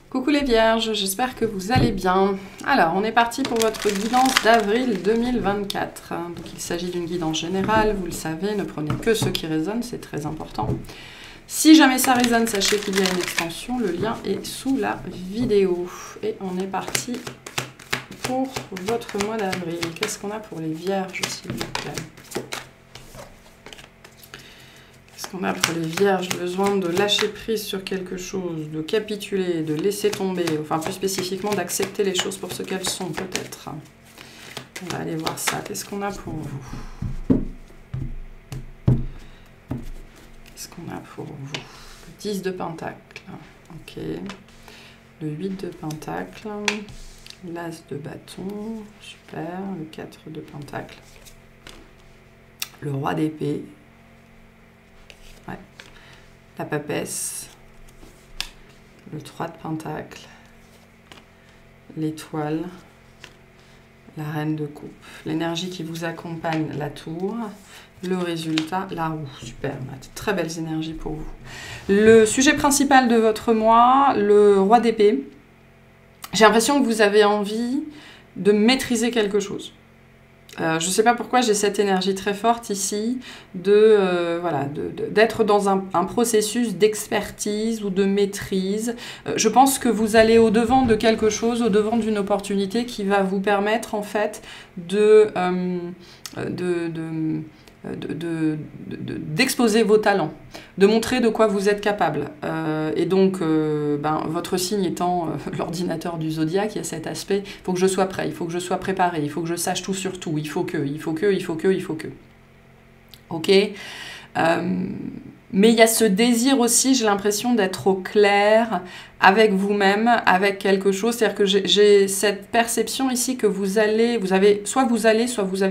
Coucou les vierges, j'espère que vous allez bien. Alors, on est parti pour votre guidance d'avril 2024. Donc, il s'agit d'une guidance générale, vous le savez, ne prenez que ce qui résonne, c'est très important. Si jamais ça résonne, sachez qu'il y a une extension, le lien est sous la vidéo. Et on est parti pour votre mois d'avril. Qu'est-ce qu'on a pour les vierges, s'il vous plaît ? Qu'est-ce qu'on a pour les vierges? Besoin de lâcher prise sur quelque chose, de capituler, de laisser tomber, enfin plus spécifiquement d'accepter les choses pour ce qu'elles sont peut-être. On va aller voir ça. Qu'est-ce qu'on a pour vous? Qu'est-ce qu'on a pour vous? Le 10 de Pentacle. Ok. Le 8 de Pentacle. L'As de bâton. Super. Le 4 de Pentacle. Le Roi d'épée. Ouais. La papesse, le 3 de Pentacle, l'étoile, la reine de coupe, l'énergie qui vous accompagne, la tour, le résultat, la roue. Super, très belles énergies pour vous. Le sujet principal de votre mois, le roi d'épée. J'ai l'impression que vous avez envie de maîtriser quelque chose. Je ne sais pas pourquoi j'ai cette énergie très forte ici d'être dans un processus d'expertise ou de maîtrise. Je pense que vous allez au-devant de quelque chose, au-devant d'une opportunité qui va vous permettre en fait d'exposer vos talents, de montrer de quoi vous êtes capable. Et donc, votre signe étant l'ordinateur du zodiaque, il y a cet aspect, il faut que je sois prêt, il faut que je sois préparé, il faut que je sache tout sur tout, il faut que. Ok. Mais il y a ce désir aussi, j'ai l'impression d'être au clair avec vous-même, avec quelque chose. C'est-à-dire que j'ai cette perception ici que vous avez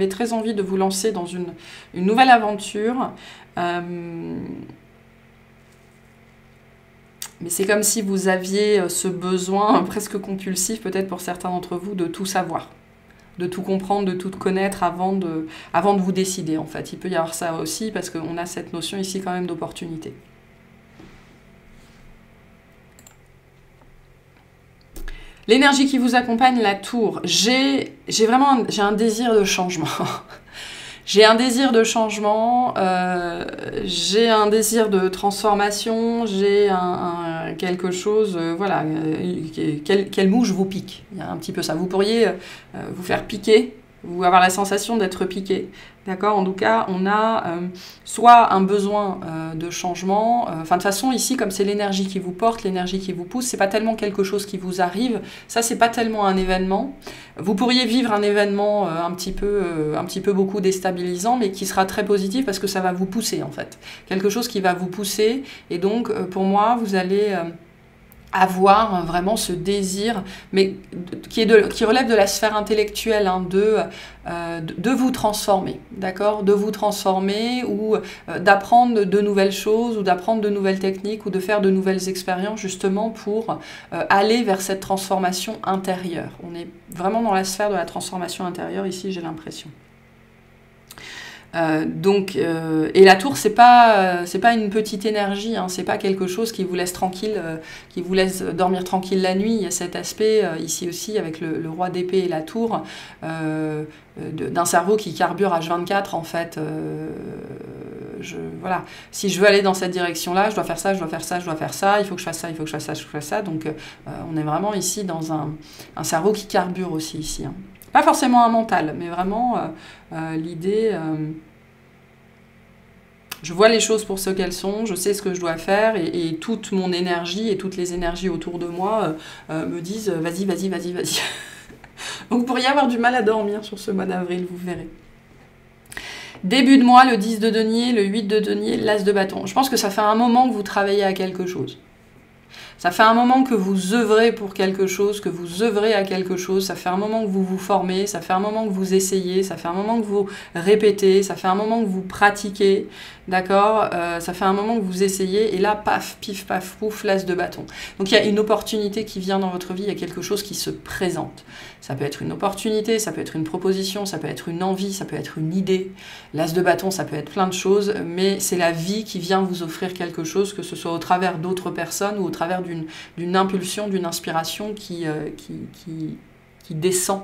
très envie de vous lancer dans une nouvelle aventure. Mais c'est comme si vous aviez ce besoin presque compulsif, peut-être pour certains d'entre vous, de tout savoir, de tout comprendre, de tout connaître avant de vous décider, en fait. Il peut y avoir ça aussi, parce qu'on a cette notion ici quand même d'opportunité. L'énergie qui vous accompagne, la tour. J'ai un désir de changement. J'ai un désir de changement, j'ai un désir de transformation, j'ai quelque chose, quelle mouche vous pique. Il y a un petit peu ça. Vous pourriez vous faire piquer, ou avoir la sensation d'être piqué. D'accord? En tout cas, on a soit un besoin de changement. De toute façon, ici, comme c'est l'énergie qui vous porte, l'énergie qui vous pousse, c'est pas tellement quelque chose qui vous arrive. Ça, c'est pas tellement un événement. Vous pourriez vivre un événement un petit peu beaucoup déstabilisant, mais qui sera très positif parce que ça va vous pousser, en fait. Quelque chose qui va vous pousser. Et donc, pour moi, vous allez avoir vraiment ce désir, mais qui relève de la sphère intellectuelle, hein, de vous transformer, d'accord, de vous transformer ou d'apprendre de nouvelles choses ou d'apprendre de nouvelles techniques ou de faire de nouvelles expériences justement pour aller vers cette transformation intérieure. On est vraiment dans la sphère de la transformation intérieure ici, j'ai l'impression. Et la tour, c'est pas une petite énergie, hein, c'est pas quelque chose qui vous laisse tranquille, qui vous laisse dormir tranquille la nuit. Il y a cet aspect ici aussi avec le roi d'épée et la tour d'un cerveau qui carbure H24 en fait. Voilà. Si je veux aller dans cette direction-là, je dois faire ça, il faut que je fasse ça, il faut que je fasse ça. Donc on est vraiment ici dans un cerveau qui carbure aussi ici. Hein. Pas forcément un mental, mais vraiment l'idée... je vois les choses pour ce qu'elles sont, je sais ce que je dois faire, et toute mon énergie et toutes les énergies autour de moi me disent « vas-y ». Donc vous pourriez avoir du mal à dormir sur ce mois d'avril, vous verrez. Début de mois, le 10 de denier, le 8 de denier, l'As de bâton. Je pense que ça fait un moment que vous travaillez à quelque chose. Ça fait un moment que vous œuvrez pour quelque chose, que vous œuvrez à quelque chose, ça fait un moment que vous vous formez, ça fait un moment que vous essayez, ça fait un moment que vous répétez, ça fait un moment que vous pratiquez, d'accord, ça fait un moment que vous essayez, et là, paf, pif, paf, pouf, l'As de bâton. Donc il y a une opportunité qui vient dans votre vie, il y a quelque chose qui se présente. Ça peut être une opportunité, ça peut être une proposition, ça peut être une envie, ça peut être une idée. L'As de bâton, ça peut être plein de choses, mais c'est la vie qui vient vous offrir quelque chose, que ce soit au travers d'autres personnes ou au travers d'une impulsion, d'une inspiration qui descend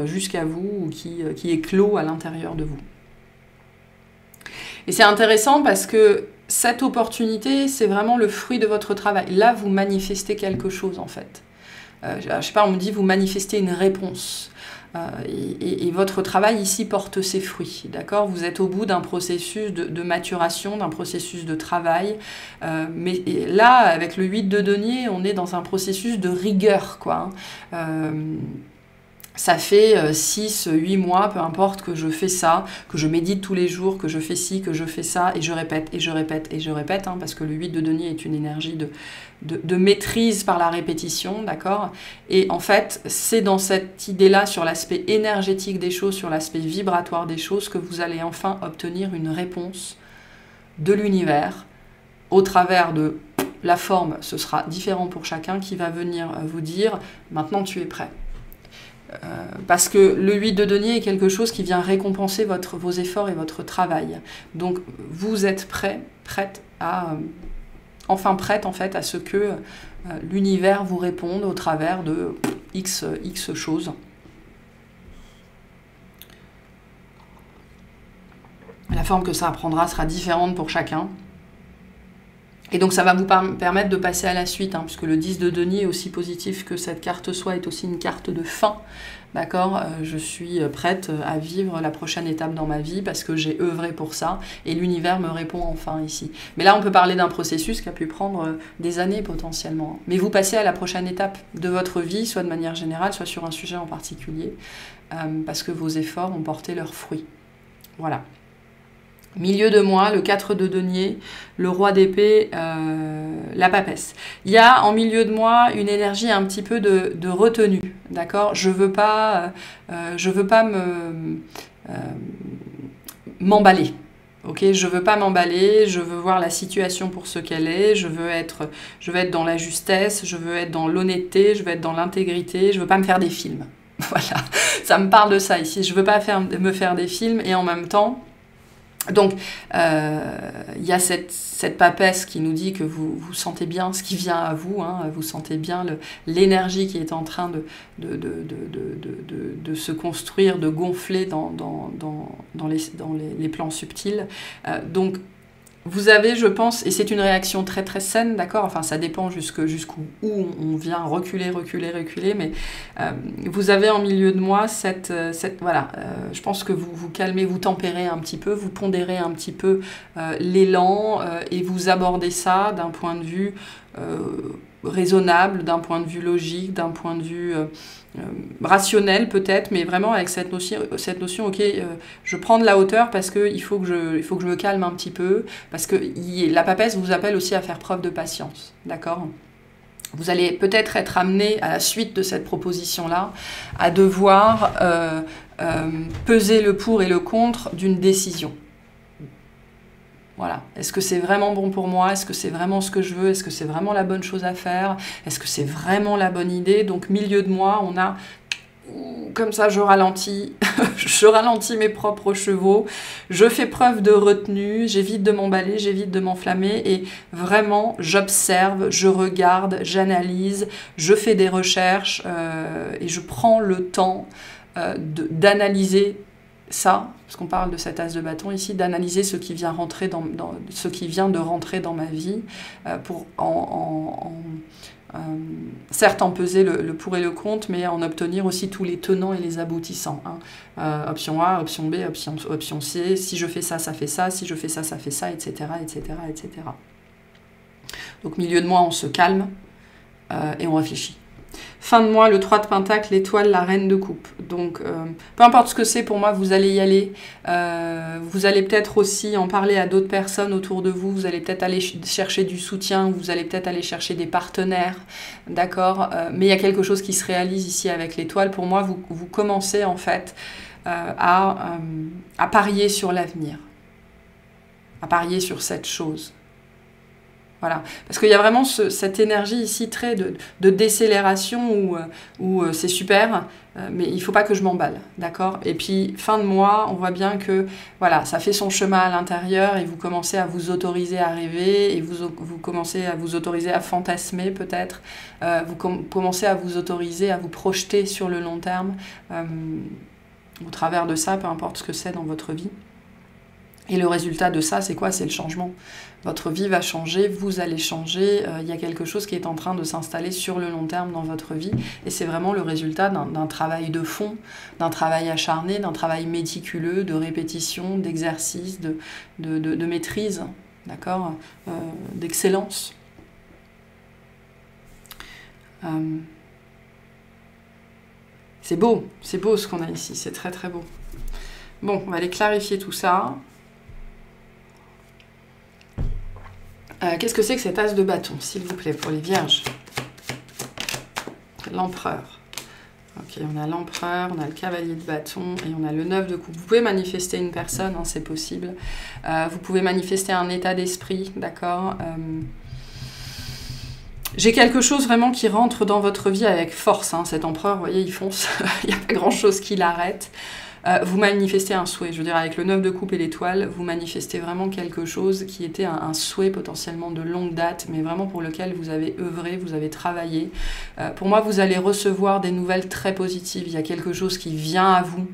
jusqu'à vous ou qui éclot à l'intérieur de vous. Et c'est intéressant parce que cette opportunité, c'est vraiment le fruit de votre travail. Là, vous manifestez quelque chose, en fait. Je sais pas, on me dit, vous manifestez une réponse. Et votre travail ici porte ses fruits, d'accord? Vous êtes au bout d'un processus de maturation, d'un processus de travail. Mais là, avec le 8 de denier, on est dans un processus de rigueur, quoi. Ça fait 6, 8 mois, peu importe, que je fais ça, que je médite tous les jours, que je fais ci, que je fais ça, et je répète, et je répète, et je répète, hein, parce que le 8 de denier est une énergie de maîtrise par la répétition, d'accord? Et en fait, c'est dans cette idée-là, sur l'aspect énergétique des choses, sur l'aspect vibratoire des choses, que vous allez enfin obtenir une réponse de l'univers au travers de la forme. Ce sera différent pour chacun, qui va venir vous dire « maintenant tu es prêt ». Parce que le 8 de denier est quelque chose qui vient récompenser vos efforts et votre travail. Donc vous êtes prête en fait à ce que l'univers vous réponde au travers de X choses. La forme que ça prendra sera différente pour chacun. Et donc ça va vous permettre de passer à la suite, hein, puisque le 10 de denier, aussi positif que cette carte soit, est aussi une carte de fin. D'accord, je suis prête à vivre la prochaine étape dans ma vie parce que j'ai œuvré pour ça et l'univers me répond enfin ici. Mais là, on peut parler d'un processus qui a pu prendre des années potentiellement. Mais vous passez à la prochaine étape de votre vie, soit de manière générale, soit sur un sujet en particulier, parce que vos efforts ont porté leurs fruits. Voilà. Milieu de mois, le 4 de denier, le roi d'épée, la papesse. Il y a en milieu de mois une énergie un petit peu de retenue, d'accord? Je veux pas m'emballer. Ok, je veux pas m'emballer, je veux voir la situation pour ce qu'elle est, je veux être dans la justesse, je veux être dans l'honnêteté, je veux être dans l'intégrité, je veux pas me faire des films. Voilà, ça me parle de ça ici. Je veux pas me faire des films et en même temps. Donc, il y a cette papesse qui nous dit que vous sentez bien ce qui vient à vous, hein, vous sentez bien l'énergie qui est en train de se construire, de gonfler dans les plans subtils. Donc, vous avez, je pense, et c'est une réaction très très saine, d'accord? Enfin, ça dépend jusqu'où on vient reculer, mais vous avez en milieu de mois voilà, je pense que vous calmez, vous tempérez un petit peu, vous pondérez un petit peu l'élan et vous abordez ça d'un point de vue raisonnable, d'un point de vue logique, d'un point de vue rationnel peut-être, mais vraiment avec cette notion ok, je prends de la hauteur parce qu'il faut que je me calme un petit peu, parce que la papesse vous appelle aussi à faire preuve de patience, d'accord? Vous allez peut-être être amené à la suite de cette proposition-là à devoir peser le pour et le contre d'une décision. Voilà. Est-ce que c'est vraiment bon pour moi? Est-ce que c'est vraiment ce que je veux? Est-ce que c'est vraiment la bonne chose à faire? Est-ce que c'est vraiment la bonne idée? Donc, milieu de mois, on a... Comme ça, je ralentis. Je ralentis mes propres chevaux. Je fais preuve de retenue. J'évite de m'emballer, j'évite de m'enflammer. Et vraiment, j'observe, je regarde, j'analyse, je fais des recherches et je prends le temps d'analyser ça, parce qu'on parle de cet as de bâton ici, d'analyser ce qui vient ce qui vient de rentrer dans ma vie, pour certes en peser le pour et le contre, mais en obtenir aussi tous les tenants et les aboutissants. Hein. Option A, option B, option C, si je fais ça, ça fait ça, si je fais ça, ça fait ça, etc., etc., etc. Donc milieu de mois, on se calme et on réfléchit. Fin de mois, le 3 de Pentacle, l'étoile, la reine de coupe. Donc, peu importe ce que c'est, pour moi, vous allez y aller. Vous allez peut-être aussi en parler à d'autres personnes autour de vous. Vous allez peut-être aller chercher du soutien. Vous allez peut-être aller chercher des partenaires. D'accord, mais il y a quelque chose qui se réalise ici avec l'étoile. Pour moi, vous commencez en fait à parier sur l'avenir. À parier sur cette chose. Voilà, parce qu'il y a vraiment cette énergie ici très de décélération où c'est super, mais il ne faut pas que je m'emballe, d'accord? Et puis, fin de mois, on voit bien que voilà, ça fait son chemin à l'intérieur et vous commencez à vous autoriser à rêver et vous commencez à vous autoriser à fantasmer peut-être, commencez à vous autoriser à vous projeter sur le long terme au travers de ça, peu importe ce que c'est dans votre vie. Et le résultat de ça, c'est quoi? C'est le changement. Votre vie va changer, vous allez changer, il y a quelque chose qui est en train de s'installer sur le long terme dans votre vie. Et c'est vraiment le résultat d'un travail de fond, d'un travail acharné, d'un travail méticuleux, de répétition, d'exercice, de maîtrise, d'accord, d'excellence. C'est beau ce qu'on a ici, c'est très très beau. Bon, on va aller clarifier tout ça. Qu'est-ce que c'est que cet as de bâton, s'il vous plaît, pour les vierges? L'empereur. Ok, on a l'empereur, on a le cavalier de bâton et on a le 9 de coupe. Vous pouvez manifester une personne, hein, c'est possible. Vous pouvez manifester un état d'esprit, d'accord? J'ai quelque chose vraiment qui rentre dans votre vie avec force. Hein. Cet empereur, vous voyez, il fonce. Il n'y a pas grand-chose qui l'arrête. Vous manifestez un souhait, je veux dire avec le 9 de coupe et l'étoile, vous manifestez vraiment quelque chose qui était un souhait potentiellement de longue date, mais vraiment pour lequel vous avez œuvré, vous avez travaillé. Pour moi, vous allez recevoir des nouvelles très positives, il y a quelque chose qui vient à vous,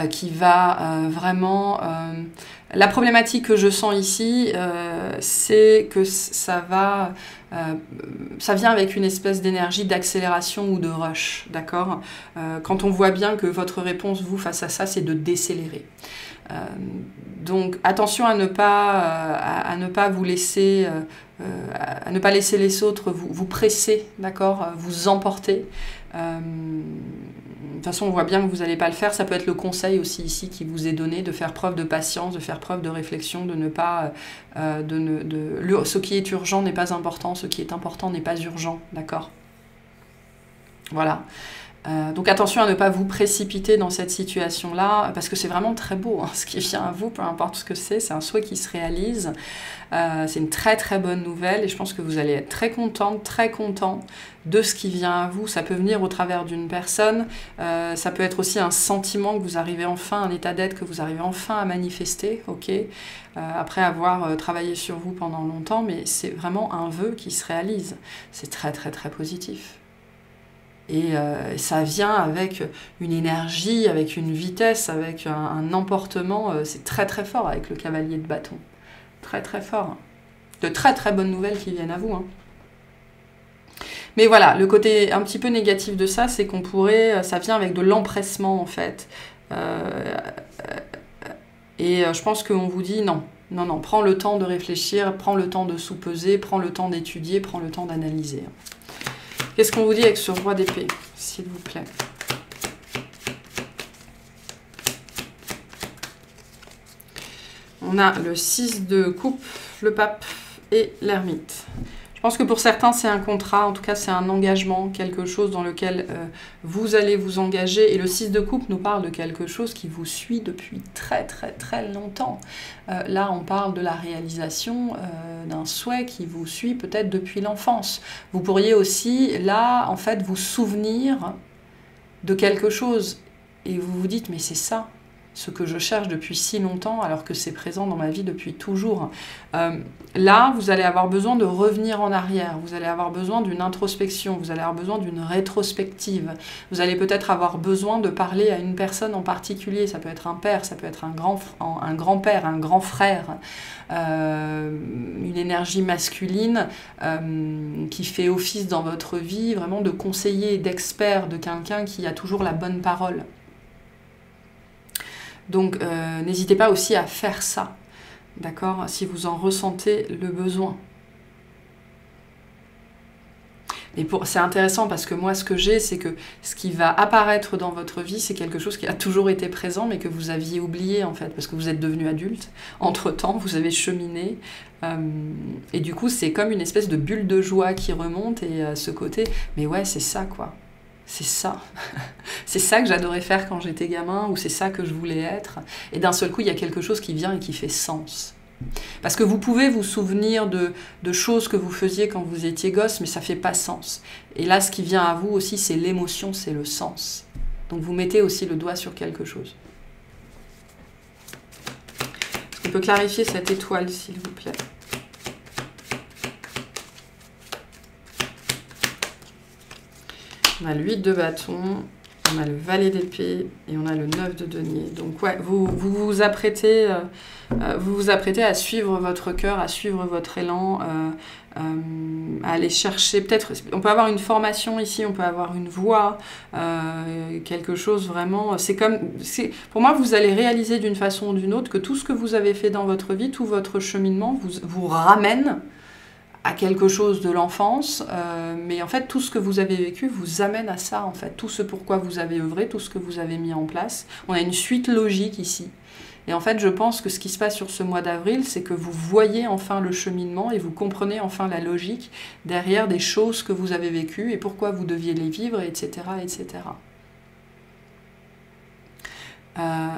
qui va vraiment... La problématique que je sens ici, c'est que ça vient avec une espèce d'énergie d'accélération ou de rush, d'accord? Quand on voit bien que votre réponse, vous, face à ça, c'est de décélérer. Donc, attention à ne pas vous laisser... à ne pas laisser les autres vous presser, d'accord? Vous emporter. De toute façon, on voit bien que vous n'allez pas le faire. Ça peut être le conseil aussi ici qui vous est donné de faire preuve de patience, de faire preuve de réflexion, de ne pas... ce qui est urgent n'est pas important, ce qui est important n'est pas urgent, d'accord? Voilà. Donc attention à ne pas vous précipiter dans cette situation-là, parce que c'est vraiment très beau, hein, ce qui vient à vous, peu importe ce que c'est un souhait qui se réalise. C'est une très très bonne nouvelle et je pense que vous allez être très contente, très content de ce qui vient à vous. Ça peut venir au travers d'une personne, ça peut être aussi un sentiment que vous arrivez enfin, un état d'être que vous arrivez enfin à manifester, ok, après avoir travaillé sur vous pendant longtemps, mais c'est vraiment un vœu qui se réalise. C'est très très très positif. Et ça vient avec une énergie, avec une vitesse, avec un emportement, c'est très très fort avec le cavalier de bâton. Très très fort. De très très bonnes nouvelles qui viennent à vous. Hein. Mais voilà, le côté un petit peu négatif de ça, c'est qu'on pourrait, ça vient avec de l'empressement en fait. Et je pense qu'on vous dit non. Non, non, prends le temps de réfléchir, prends le temps de sous-peser, prends le temps d'étudier, prends le temps d'analyser. Qu'est-ce qu'on vous dit avec ce roi d'épée, s'il vous plaît? On a le 6 de coupe, le pape et l'ermite. Je pense que pour certains, c'est un contrat, en tout cas, c'est un engagement, quelque chose dans lequel vous allez vous engager. Et le 6 de coupe nous parle de quelque chose qui vous suit depuis très, très, très longtemps. Là, on parle de la réalisation d'un souhait qui vous suit peut-être depuis l'enfance. Vous pourriez aussi, là, en fait, vous souvenir de quelque chose. Et vous vous dites, mais c'est ça, ce que je cherche depuis si longtemps, alors que c'est présent dans ma vie depuis toujours. Là, vous allez avoir besoin de revenir en arrière, vous allez avoir besoin d'une introspection, vous allez avoir besoin d'une rétrospective, vous allez peut-être avoir besoin de parler à une personne en particulier, ça peut être un père, ça peut être un grand-père, un grand frère, une énergie masculine qui fait office dans votre vie, vraiment de conseiller, d'expert, de quelqu'un qui a toujours la bonne parole. Donc, n'hésitez pas aussi à faire ça, d'accord, si vous en ressentez le besoin. Mais c'est intéressant parce que moi, ce que j'ai, c'est que ce qui va apparaître dans votre vie, c'est quelque chose qui a toujours été présent, mais que vous aviez oublié, en fait, parce que vous êtes devenu adulte. Entre-temps, vous avez cheminé. Et du coup, c'est comme une espèce de bulle de joie qui remonte et ce côté, mais ouais, c'est ça, quoi. C'est ça. C'est ça que j'adorais faire quand j'étais gamin, ou c'est ça que je voulais être. Et d'un seul coup, il y a quelque chose qui vient et qui fait sens. Parce que vous pouvez vous souvenir de choses que vous faisiez quand vous étiez gosse, mais ça ne fait pas sens. Et là, ce qui vient à vous aussi, c'est l'émotion, c'est le sens. Donc vous mettez aussi le doigt sur quelque chose. Est-ce qu'on peut clarifier cette étoile, s'il vous plaît? On a le 8 de bâton, on a le valet d'épée et on a le 9 de denier. Donc ouais, vous vous apprêtez à suivre votre cœur, à suivre votre élan, à aller chercher, peut-être, on peut avoir une formation ici, on peut avoir une voix, quelque chose vraiment, pour moi, vous allez réaliser d'une façon ou d'une autre que tout ce que vous avez fait dans votre vie, tout votre cheminement vous ramène à quelque chose de l'enfance, mais en fait tout ce que vous avez vécu vous amène à ça, en fait, tout ce pourquoi vous avez œuvré, tout ce que vous avez mis en place. On a une suite logique ici. Et en fait, je pense que ce qui se passe sur ce mois d'avril, c'est que vous voyez enfin le cheminement et vous comprenez enfin la logique derrière des choses que vous avez vécues et pourquoi vous deviez les vivre, etc. etc.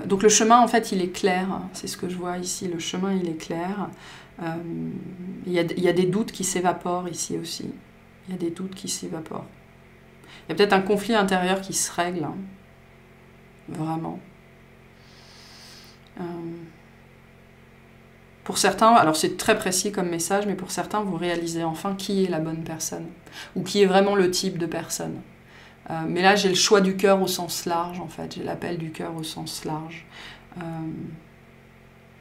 Donc le chemin, en fait, il est clair. C'est ce que je vois ici. Le chemin, il est clair. Il y a des doutes qui s'évaporent ici aussi. Il y a des doutes qui s'évaporent. Il y a peut-être un conflit intérieur qui se règle. Hein. Vraiment. Pour certains, alors c'est très précis comme message, mais pour certains, vous réalisez enfin qui est la bonne personne. Ou qui est vraiment le type de personne. Mais là, j'ai le choix du cœur au sens large, en fait. J'ai l'appel du cœur au sens large.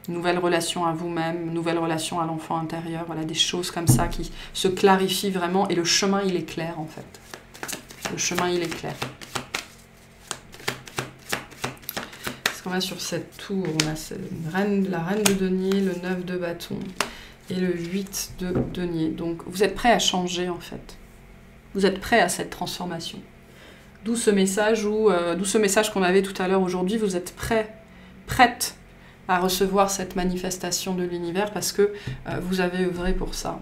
Nouvelle relation à vous-même, nouvelle relation à l'enfant intérieur. Voilà, des choses comme ça qui se clarifient vraiment. Et le chemin, il est clair, en fait. Le chemin, il est clair. Qu'est-ce qu'on a sur cette tour? On a la reine de denier, le 9 de bâton et le 8 de denier. Donc, vous êtes prêt à changer, en fait. Vous êtes prêt à cette transformation. D'où ce message qu'on avait tout à l'heure aujourd'hui. Vous êtes prête à recevoir cette manifestation de l'univers parce que vous avez œuvré pour ça.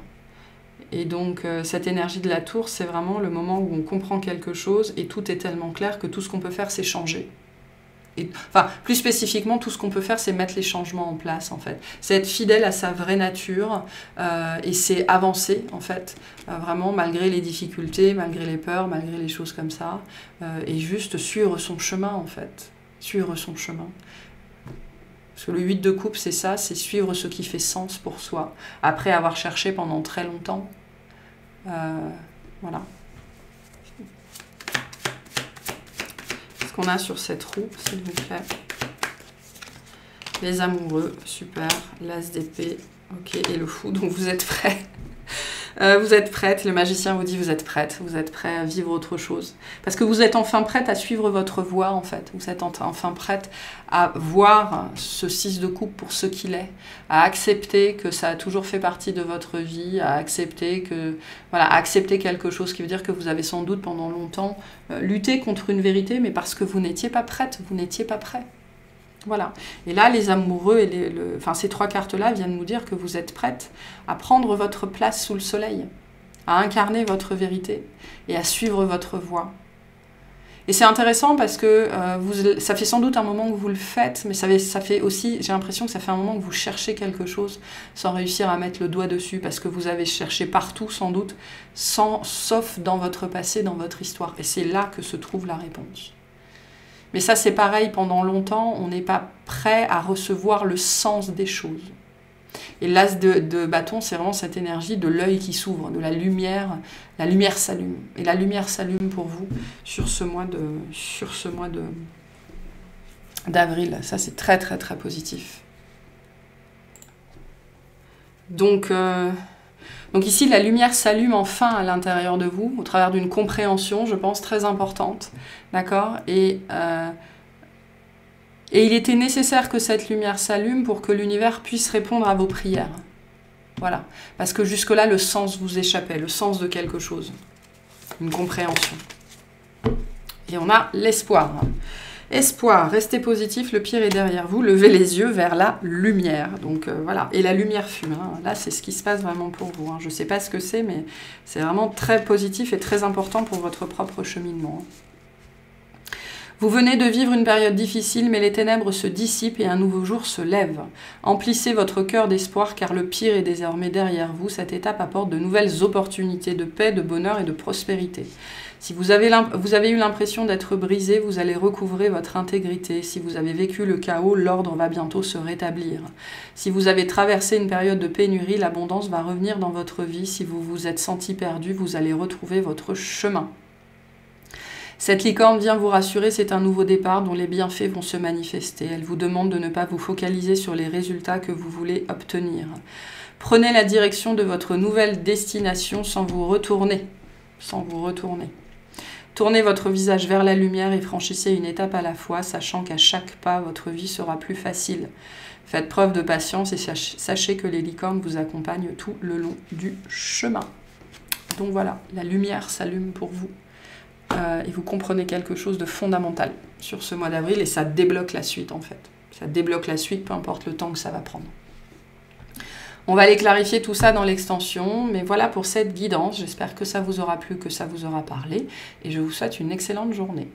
Et donc, cette énergie de la tour, c'est vraiment le moment où on comprend quelque chose et tout est tellement clair que tout ce qu'on peut faire, c'est changer. Enfin, plus spécifiquement, tout ce qu'on peut faire, c'est mettre les changements en place, en fait. C'est être fidèle à sa vraie nature et c'est avancer, en fait, vraiment, malgré les difficultés, malgré les peurs, malgré les choses comme ça, et juste suivre son chemin, en fait. Suivre son chemin. Parce que le 8 de coupe, c'est ça, c'est suivre ce qui fait sens pour soi, après avoir cherché pendant très longtemps. Voilà. Qu'on a sur cette roue, s'il vous plaît. Les amoureux, super. L'as d'épée, ok. Et le fou, donc vous êtes prêts. Vous êtes prête, le magicien vous dit vous êtes prête à vivre autre chose. Parce que vous êtes enfin prête à suivre votre voie, en fait. Vous êtes enfin prête à voir ce 6 de coupe pour ce qu'il est, à accepter que ça a toujours fait partie de votre vie, à accepter accepter quelque chose qui veut dire que vous avez sans doute pendant longtemps lutté contre une vérité, mais parce que vous n'étiez pas prête, vous n'étiez pas prêt. Voilà. Et là, les amoureux, et ces trois cartes-là viennent nous dire que vous êtes prête à prendre votre place sous le soleil, à incarner votre vérité et à suivre votre voie. Et c'est intéressant parce que ça fait sans doute un moment que vous le faites, mais ça fait aussi, j'ai l'impression que ça fait un moment que vous cherchez quelque chose sans réussir à mettre le doigt dessus, parce que vous avez cherché partout sans doute, sauf dans votre passé, dans votre histoire. Et c'est là que se trouve la réponse. Mais ça, c'est pareil, pendant longtemps, on n'est pas prêt à recevoir le sens des choses. Et l'as de bâton, c'est vraiment cette énergie de l'œil qui s'ouvre, de la lumière s'allume. Et la lumière s'allume pour vous sur ce mois d'avril. Ça, c'est très, très, très positif. Donc ici, la lumière s'allume enfin à l'intérieur de vous, au travers d'une compréhension, je pense, très importante. D'accord ? Et il était nécessaire que cette lumière s'allume pour que l'univers puisse répondre à vos prières. Voilà. Parce que jusque-là, le sens vous échappait, le sens de quelque chose. Une compréhension. Et on a l'espoir. Espoir, restez positif, le pire est derrière vous, levez les yeux vers la lumière. Donc voilà, et la lumière fume. Hein. Là, c'est ce qui se passe vraiment pour vous. Hein. Je ne sais pas ce que c'est, mais c'est vraiment très positif et très important pour votre propre cheminement. Vous venez de vivre une période difficile, mais les ténèbres se dissipent et un nouveau jour se lève. Emplissez votre cœur d'espoir, car le pire est désormais derrière vous. Cette étape apporte de nouvelles opportunités de paix, de bonheur et de prospérité. Si vous avez eu l'impression d'être brisé, vous allez recouvrer votre intégrité. Si vous avez vécu le chaos, l'ordre va bientôt se rétablir. Si vous avez traversé une période de pénurie, l'abondance va revenir dans votre vie. Si vous vous êtes senti perdu, vous allez retrouver votre chemin. Cette licorne vient vous rassurer, c'est un nouveau départ dont les bienfaits vont se manifester. Elle vous demande de ne pas vous focaliser sur les résultats que vous voulez obtenir. Prenez la direction de votre nouvelle destination sans vous retourner. Tournez votre visage vers la lumière et franchissez une étape à la fois, sachant qu'à chaque pas, votre vie sera plus facile. Faites preuve de patience et sachez que les licornes vous accompagnent tout le long du chemin. Donc voilà, la lumière s'allume pour vous. Et vous comprenez quelque chose de fondamental sur ce mois d'avril et ça débloque la suite en fait. Ça débloque la suite, peu importe le temps que ça va prendre. On va aller clarifier tout ça dans l'extension, mais voilà pour cette guidance. J'espère que ça vous aura plu, que ça vous aura parlé et je vous souhaite une excellente journée.